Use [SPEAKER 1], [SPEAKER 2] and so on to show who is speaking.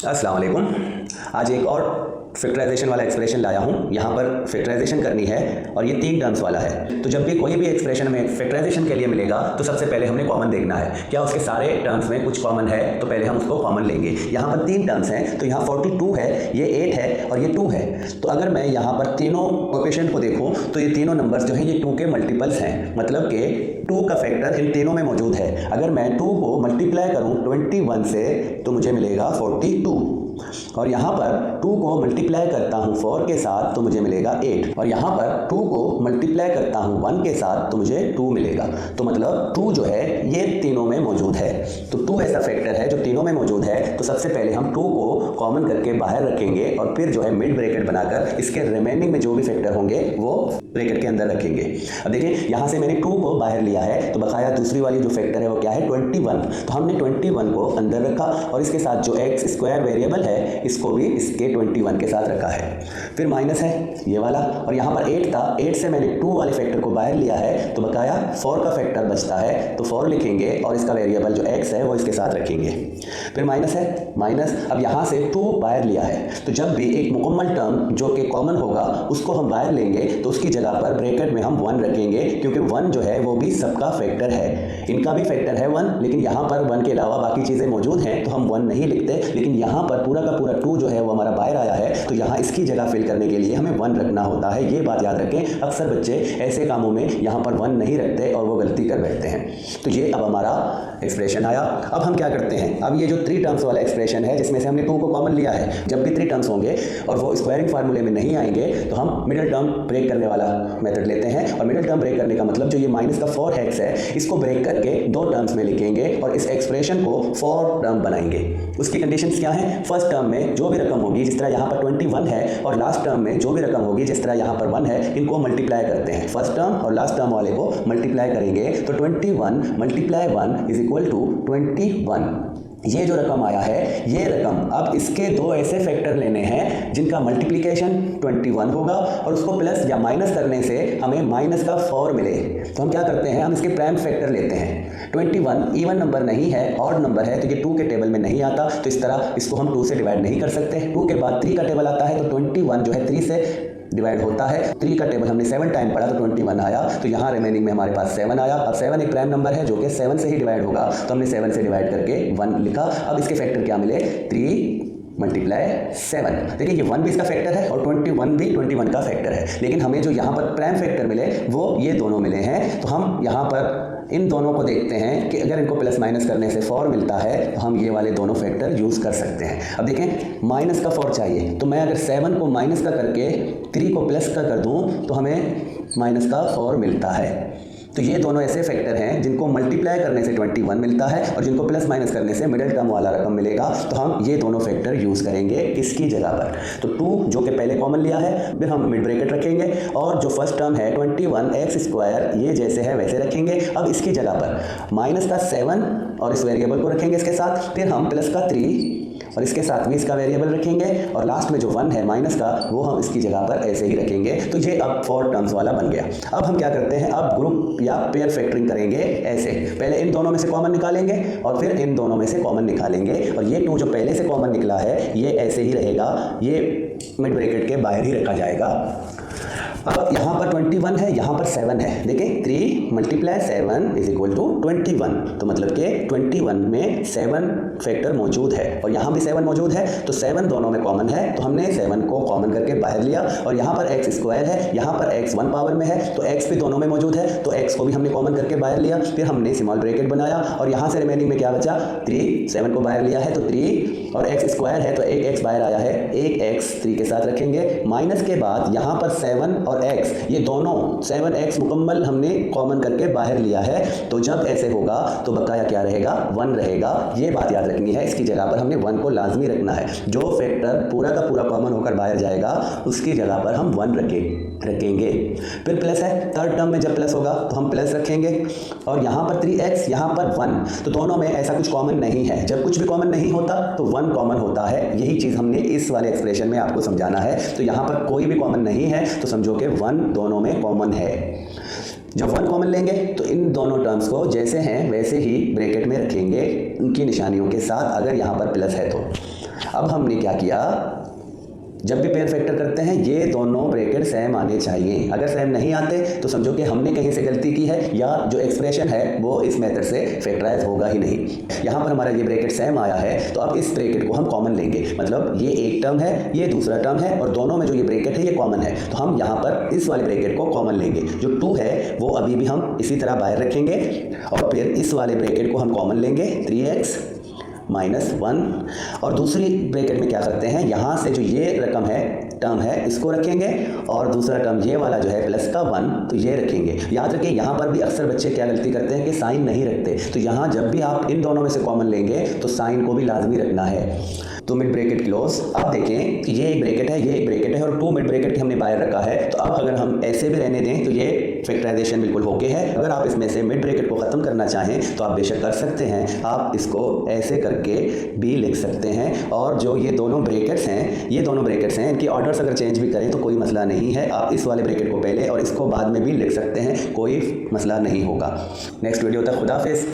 [SPEAKER 1] अस्सलाम वालेकुम। आज एक और फैक्टराइजेशन वाला एक्सप्रेशन लाया हूँ। यहाँ पर फैक्टराइजेशन करनी है और ये 3 टर्म्स वाला है। तो जब भी कोई भी एक्सप्रेशन में फैक्टराइजेशन के लिए मिलेगा तो सबसे पहले हमने कॉमन देखना है। क्या उसके सारे टर्म्स में कुछ कॉमन है, तो पहले हम उसको कॉमन लेंगे। यहाँ पर 3 टर्म्स हैं, तो यहाँ 42 है, ये 8 है और ये 2 है। तो अगर मैं यहाँ पर तीनों कोएफिशिएंट को देखूँ तो ये तीनों नंबर्स जो हैं ये 2 के मल्टीपल्स हैं, मतलब कि 2 का फैक्टर इन तीनों में मौजूद है। अगर मैं 2 को मल्टीप्लाई करूँ 21 से तो मुझे मिलेगा 42, और यहाँ पर 2 को मल्टीप्लाई करता हूँ 4 के साथ तो मुझे मिलेगा 8, और यहाँ पर 2 को मल्टीप्लाई करता हूँ 1 के साथ तो मुझे 2 मिलेगा। तो मतलब 2 जो है ये तीनों में मौजूद है। तो 2 ऐसा फैक्टर है जो तीनों में मौजूद है। तो सबसे पहले हम 2 को कॉमन करके बाहर रखेंगे और फिर जो है मिड ब्रैकेट बनाकर इसके रिमेनिंग में जो भी फैक्टर होंगे वो ब्रैकेट के अंदर रखेंगे। अब देखिए यहाँ से मैंने 2 को बाहर लिया है, तो बकाया दूसरी वाली जो फैक्टर है वो क्या है 21। तो हमने 21 को अंदर रखा और इसके साथ जो एक्स स्क्वायर वेरिएबल है इसको भी इसके 21 के साथ रखा है। फिर माइनस है ये वाला, और यहाँ पर 8 था, 8 से मैंने 2 वाले फैक्टर को बाहर लिया है, तो बकाया 4 का फैक्टर बचता है, तो 4 लिखेंगे और इसका वेरिएबल जो x है वो इसके साथ रखेंगे। फिर माइनस है, माइनस, अब यहाँ से 2 बाहर लिया है, तो जब भी एक मुकम्मल टर्म जो कि कॉमन होगा उसको हम बाहर लेंगे तो उसकी जगह पर ब्रैकेट में हम 1 रखेंगे, क्योंकि 1 जो है वो भी सबका फैक्टर है। इनका भी फैक्टर है 1, लेकिन यहाँ पर 1 के अलावा बाकी चीज़ें मौजूद हैं तो हम 1 नहीं लिखते, लेकिन यहाँ पर पूरा का पूरा 2 जो है वो हमारा बाहर आया है, तो यहाँ इसकी जगह फिल करने के लिए हमें 1 रखना होता है। ये बात याद रखें, अक्सर बच्चे ऐसे कामों में यहाँ पर 1 नहीं रखते और वो गलती कर बैठते हैं। तो ये अब हमारा एक्सप्रेशन आया। अब हम क्या करते हैं, अब ये जो 3 टर्म्स वाला एक्सप्रेशन है जिसमें से हमने 2 को कॉमन लिया है, जब भी 3 टर्म्स होंगे और वो स्क्वायरिंग फार्मूले में नहीं आएंगे तो हम मिडिल टर्म ब्रेक करने वाला मेथड लेते हैं। और मिडिल टर्म ब्रेक करने का मतलब जो ये माइनस का 4x है इसको ब्रेक करके 2 टर्म्स में लिखेंगे और इस एक्सप्रेशन को 4 टर्म बनाएंगे। उसकी कंडीशंस क्या हैं, फर्स्ट टर्म में जो भी रकम होगी, जिस तरह यहाँ पर 21 है, और लास्ट टर्म में जो भी रकम होगी जिस तरह यहाँ पर 1 है, इनको मल्टीप्लाई करते हैं। फर्स्ट टर्म और लास्ट टर्म वाले को मल्टीप्लाई करेंगे तो 21 मल्टीप्लाई 1 इज इक्वल टू 21। ये जो रकम आया है ये रकम, अब इसके 2 ऐसे फैक्टर लेने हैं जिनका मल्टीप्लिकेशन 21 होगा और उसको प्लस या माइनस करने से हमें माइनस का 4 मिले। तो हम क्या करते हैं, हम इसके प्राइम फैक्टर लेते हैं। 21 इवन नंबर नहीं है, ऑड नंबर है, तो ये 2 के टेबल में नहीं आता, तो इस तरह इसको हम 2 से डिवाइड नहीं कर सकते। 2 के बाद 3 का टेबल आता है, तो 21 जो है 3 से डिवाइड होता है। 3 का टेबल हमने 7 टाइम पढ़ा तो 21 आया, तो यहाँ रिमेनिंग में हमारे पास 7 आया। अब 7 एक प्राइम नंबर है जो कि 7 से ही डिवाइड होगा, तो हमने 7 से डिवाइड करके 1 लिखा। अब इसके फैक्टर क्या मिले, 3 मल्टीप्लाई 7। देखिए ये 1 भी इसका फैक्टर है और 21 भी 21 का फैक्टर है, लेकिन हमें जो यहाँ पर प्राइम फैक्टर मिले वो ये दोनों मिले हैं। तो हम यहाँ पर इन दोनों को देखते हैं कि अगर इनको प्लस माइनस करने से 4 मिलता है तो हम ये वाले दोनों फैक्टर यूज़ कर सकते हैं। अब देखें माइनस का 4 चाहिए, तो मैं अगर 7 को माइनस का करके 3 को प्लस का कर दूं तो हमें माइनस का 4 मिलता है। तो ये दोनों ऐसे फैक्टर हैं जिनको मल्टीप्लाई करने से 21 मिलता है और जिनको प्लस माइनस करने से मिडिल टर्म वाला रकम मिलेगा। तो हम ये दोनों फैक्टर यूज़ करेंगे इसकी जगह पर। तो 2 जो कि पहले कॉमन लिया है, फिर हम मिड ब्रैकेट रखेंगे और जो फर्स्ट टर्म है 21 एक्स स्क्वायर ये जैसे है वैसे रखेंगे। अब इसकी जगह पर माइनस का 7 और इस वेरिएबल को रखेंगे इसके साथ, फिर हम प्लस का 3 और इसके साथ भी इसका वेरिएबल रखेंगे, और लास्ट में जो 1 है माइनस का वो हम इसकी जगह पर ऐसे ही रखेंगे। तो ये अब 4 टर्म्स वाला बन गया। अब हम क्या करते हैं, अब ग्रुप या पेयर फैक्टरिंग करेंगे ऐसे। पहले इन दोनों में से कॉमन निकालेंगे और फिर इन दोनों में से कॉमन निकालेंगे, और ये 2 जो पहले से कॉमन निकला है ये ऐसे ही रहेगा, ये मिड ब्रैकेट के बाहर ही रखा जाएगा। अब यहाँ पर 21 है, यहाँ पर 7 है। देखें 3 मल्टीप्लाई 7 इज इक्वल टू 21, तो मतलब कि 21 में 7 फैक्टर मौजूद है और यहाँ भी 7 मौजूद है, तो 7 दोनों में कॉमन है, तो हमने 7 को कॉमन करके बाहर लिया। और यहाँ पर एक्स स्क्वायर है, यहाँ पर एक्स 1 पावर में है, तो एक्स भी दोनों में मौजूद है, तो एक्स को भी हमने कॉमन करके बाहर लिया। फिर हमने स्मॉल ब्रैकेट बनाया और यहाँ से रिमेनिंग में क्या बचा, 3, 7 को बाहर लिया है तो 3 और एक्स स्क्वायर है तो एक एक्स बाहर आया है, एक एक्स 3 के साथ रखेंगे। माइनस के बाद यहाँ पर 7 और x ये दोनों 7x मुकम्मल हमने कॉमन करके बाहर लिया है, तो जब ऐसे होगा तो बकाया क्या रहेगा, 1 रहेगा। ये बात याद रखनी है, इसकी जगह पर हमने 1 को लाजमी रखना है। जो फैक्टर पूरा का पूरा कॉमन होकर बाहर जाएगा उसकी जगह पर हम 1 रखेंगे। फिर प्लस है, थर्ड टर्म में जब प्लस होगा तो हम प्लस रखेंगे, और यहाँ पर 3x यहाँ पर 1, तो दोनों में ऐसा कुछ कॉमन नहीं है। जब कुछ भी कॉमन नहीं होता तो 1 कॉमन होता है। यही चीज़ हमने इस वाले एक्सप्रेशन में आपको समझाना है। तो यहाँ पर कोई भी कॉमन नहीं है तो समझो कि 1 दोनों में कॉमन है। जब 1 कॉमन लेंगे तो इन दोनों टर्म्स को जैसे हैं वैसे ही ब्रैकेट में रखेंगे उनकी निशानियों के साथ, अगर यहाँ पर प्लस है तो। अब हमने क्या किया, जब भी पेयर फैक्टर करते हैं ये दोनों ब्रैकेट सेम आने चाहिए। अगर सेम नहीं आते तो समझो कि हमने कहीं से गलती की है या जो एक्सप्रेशन है वो इस मेथड से फैक्टराइज होगा ही नहीं। यहाँ पर हमारा ये ब्रैकेट सेम आया है तो अब इस ब्रैकेट को हम कॉमन लेंगे, मतलब ये एक टर्म है, ये दूसरा टर्म है और दोनों में जो ये ब्रैकेट है ये कॉमन है, तो हम यहाँ पर इस वाले ब्रैकेट को कॉमन लेंगे। जो 2 है वो अभी भी हम इसी तरह बाहर रखेंगे और फिर इस वाले ब्रैकेट को हम कॉमन लेंगे 3x -1 और दूसरी ब्रैकेट में क्या करते हैं, यहाँ से जो ये रकम है टर्म है इसको रखेंगे और दूसरा टर्म ये वाला जो है प्लस का 1 तो ये रखेंगे। याद रखिए यहाँ पर भी अक्सर बच्चे क्या गलती करते हैं कि साइन नहीं रखते, तो यहाँ जब भी आप इन दोनों में से कॉमन लेंगे तो साइन को भी लाजमी रखना है। तो मिड ब्रैकेट क्लोज। अब देखें कि ये एक ब्रैकेट है, ये एक ब्रैकेट है और 2 मिड ब्रैकेट हमने बाहर रखा है, तो अब अगर हम ऐसे भी रहने दें तो ये फैक्टराइजेशन बिल्कुल होके है। अगर आप इसमें से मिड ब्रैकेट को ख़त्म करना चाहें तो आप बेशक कर सकते हैं, आप इसको ऐसे करके भी लिख सकते हैं। और जो ये दोनों ब्रैकेट्स हैं, ये दोनों ब्रैकेट्स हैं, इनकी ऑर्डर्स अगर चेंज भी करें तो कोई मसला नहीं है। आप इस वाले ब्रैकेट को पहले और इसको बाद में भी लिख सकते हैं, कोई मसला नहीं होगा। नेक्स्ट वीडियो तक खुदा हाफिज़।